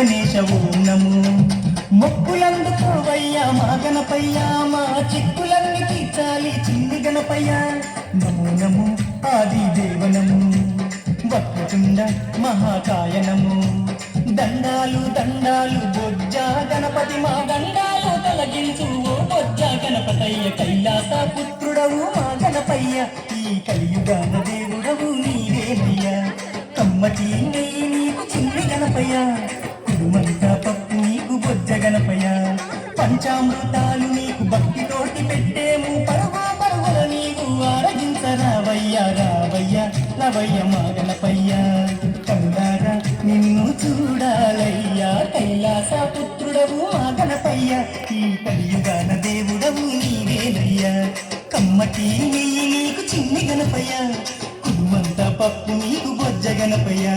గణేశ ఓం నమో. మొక్కులందుకోవయ్యా మా గణపయ్యా, మా చిక్కులన్నీ తీర్చాలి చిన్ని గణపయ్యా. నమో నమో ఆది దేవనము, వక్రతుండ మహాకాయ నమో. దండాలు దండాలు బొజ్జ గణపతి, మా దండాలు తొలగించు ఓ బొజ్జ గణపతయ్య. కైలాస పుత్రుడవు మా గణపయ్య, ఈ కలియుగాన దేవుడవు నీవేనయ్యా. కమ్మటి నెయ్యి నీకు చిన్ని గణపయ్య, కుడుమంతా పప్పు నీకు బొజ్జ గణపయ్య. పంచామృతాలు నీకు భక్తితోటి పెట్టేము, పరుగు పరుగుల నీకు ఆరగించరావయ్యా. రావయ్యా రవయ్య మా గణపయ్య, కల్లారా నిన్ను చూడాలయ్యా. కైలాస పుత్రుడవు మా గణపయ్య, ఈ కలియుగాన దేవుడవు నీవేనయ్యా. కమ్మటి నెయ్యి నీకు చిన్ని గణపయ్య, కుడుమంతా పప్పు నీకు బొజ్జ గణపయ్య.